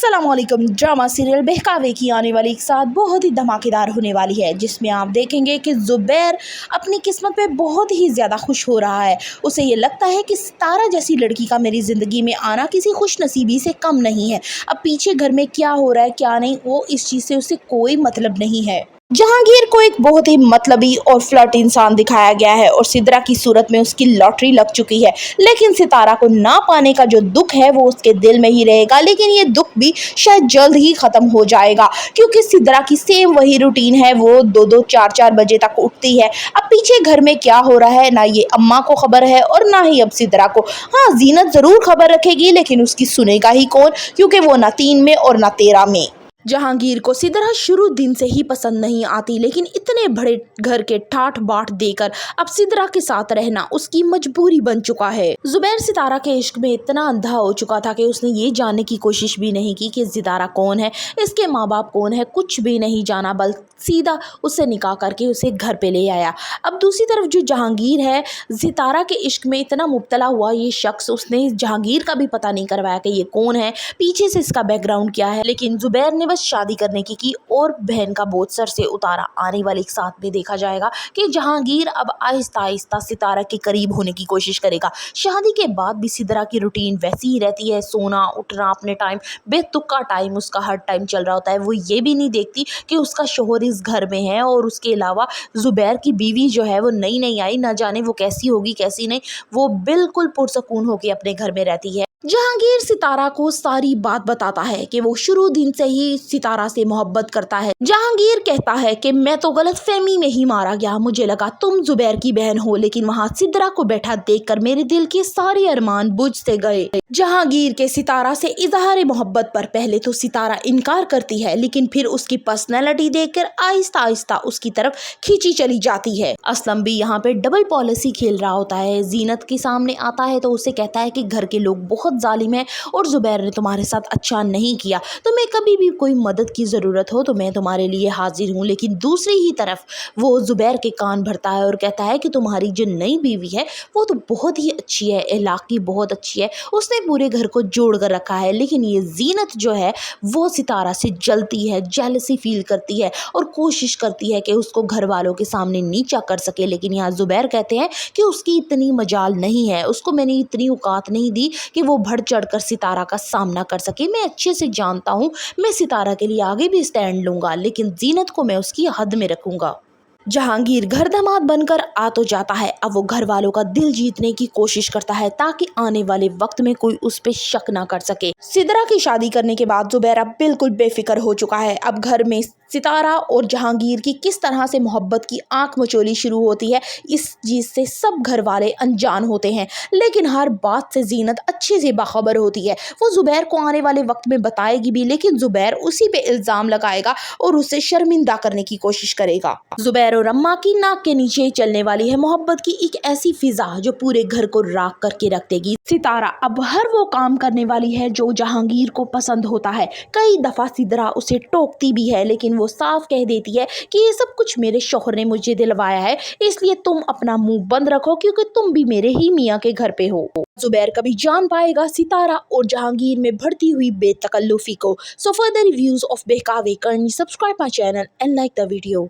अस्सलामुअलैकुम। Drama serial बहकावे की आने वाली एक साथ बहुत ही धमाकेदार होने वाली है, जिसमें आप देखेंगे कि ज़ुबैर अपनी किस्मत पे बहुत ही ज़्यादा खुश हो रहा है। उसे ये लगता है कि सितारा जैसी लड़की का मेरी ज़िंदगी में आना किसी खुशनसीबी से कम नहीं है। अब पीछे घर में क्या हो रहा है क्या नहीं, वो इस चीज़ से उसे कोई मतलब नहीं है। जहांगीर को एक बहुत ही मतलबी और फ्लर्ट इंसान दिखाया गया है और सिद्रा की सूरत में उसकी लॉटरी लग चुकी है, लेकिन सितारा को ना पाने का जो दुख है वो उसके दिल में ही रहेगा। लेकिन ये दुख भी शायद जल्द ही खत्म हो जाएगा, क्योंकि सिद्रा की सेम वही रूटीन है। वो 2-2 4-4 बजे तक उठती है। अब पीछे घर में क्या हो रहा है ना ये अम्मा को खबर है और ना ही अब सिद्रा को। हाँ, जीनत जरूर खबर रखेगी, लेकिन उसकी सुनेगा ही कौन, क्योंकि वो ना 3 में और ना 13 में। जहांगीर को सिद्रा शुरू दिन से ही पसंद नहीं आती, लेकिन इतने बड़े घर के ठाठ बाट देकर अब सिद्रा के साथ रहना उसकी मजबूरी बन चुका है। ज़ुबैर सितारा के इश्क में इतना अंधा हो चुका था कि उसने ये जानने की कोशिश भी नहीं की कि सितारा कौन है, इसके माँ बाप कौन है, कुछ भी नहीं जाना, बल्कि सीधा उससे निकाह करके उसे घर पे ले आया। अब दूसरी तरफ जो जहांगीर है, सितारा के इश्क में इतना मुब्तला हुआ ये शख्स, उसने जहांगीर का भी पता नहीं करवाया कि ये कौन है, पीछे से इसका बैकग्राउंड क्या है। लेकिन ज़ुबैर ने बस शादी करने की और बहन का बोझ सर से उतारा। आने वाले एक साथ में देखा जाएगा कि जहांगीर अब आहिस्ता आहिस्ता सितारा के करीब होने की कोशिश करेगा। शादी के बाद भी सितारा की रूटीन वैसी ही रहती है, सोना उठना अपने टाइम, बेतुका टाइम उसका हर टाइम चल रहा होता है। वो ये भी नहीं देखती कि उसका शोहर इस घर में है, और उसके अलावा ज़ुबैर की बीवी जो है वो नई नई आई, ना जाने वो कैसी होगी कैसी नहीं, वो बिल्कुल पुरसकून होकर अपने घर में रहती है। जहांगीर सितारा को सारी बात बताता है कि वो शुरू दिन से ही सितारा से मोहब्बत करता है। जहांगीर कहता है कि मैं तो गलतफहमी में ही मारा गया, मुझे लगा तुम ज़ुबैर की बहन हो, लेकिन वहाँ सिद्रा को बैठा देखकर मेरे दिल के सारे अरमान बुझ से गए। जहांगीर के सितारा से इजहार मोहब्बत पर पहले तो सितारा इनकार करती है, लेकिन फिर उसकी पर्सनैलिटी देखकर आहिस्ता आहिस्ता उसकी तरफ खींची चली जाती है। असलम भी यहाँ पे डबल पॉलिसी खेल रहा होता है। जीनत के सामने आता है तो उसे कहता है कि घर के लोग बहुत जालिम है और ज़ुबैर ने तुम्हारे साथ अच्छा नहीं किया, तुम्हें कभी भी कोई मदद की ज़रूरत हो तो मैं तुम्हारे लिए हाजिर हूँ। लेकिन दूसरी ही तरफ वो ज़ुबैर के कान भरता है और कहता है कि तुम्हारी जो नई बीवी है वो तो बहुत ही अच्छी है, अखलाक की बहुत अच्छी है, उसने पूरे घर को जोड़ कर रखा है। लेकिन ये जीनत जो है वो सितारा से जलती है, जेलसी फील करती है और कोशिश करती है कि उसको घर वालों के सामने नीचा कर सके। लेकिन यहाँ ज़ुबैर कहते हैं कि उसकी इतनी मजाल नहीं है, उसको मैंने इतनी औकात नहीं दी कि वो बढ़ चढ़ कर सितारा का सामना कर सके। मैं अच्छे से जानता हूँ, मैं सितारा के लिए आगे भी स्टैंड लूंगा, लेकिन जीनत को मैं उसकी हद में रखूंगा। जहांगीर घर दामाद बनकर आ तो जाता है, अब वो घर वालों का दिल जीतने की कोशिश करता है ताकि आने वाले वक्त में कोई उस पे शक ना कर सके। सिद्रा की शादी करने के बाद ज़ुबैर अब बिल्कुल बेफिक्र हो चुका है। अब घर में सितारा और जहांगीर की किस तरह से मोहब्बत की आंख मचोली शुरू होती है, इस चीज़ से सब घर वाले अनजान होते हैं। लेकिन हर बात से जीनत अच्छे से बाखबर होती है। वो ज़ुबैर को आने वाले वक्त में बताएगी भी, लेकिन ज़ुबैर उसी पे इल्ज़ाम लगाएगा और उसे शर्मिंदा करने की कोशिश करेगा। ज़ुबैर और अम्मा की नाक के नीचे चलने वाली है मोहब्बत की एक ऐसी फिजा जो पूरे घर को राख करके रख देगी। सितारा अब हर वो काम करने वाली है जो जहांगीर को पसंद होता है। कई दफा सिद्रा उसे टोकती भी है, लेकिन वो साफ कह देती है कि ये सब कुछ मेरे शौहर ने मुझे दिलवाया है, इसलिए तुम अपना मुंह बंद रखो, क्योंकि तुम भी मेरे ही मियाँ के घर पे हो। ज़ुबैर कभी जान पाएगा सितारा और जहांगीर में बढ़ती हुई बेतकल्लुफी को? So for the reviews of बहकावे, subscribe my channel and like the video.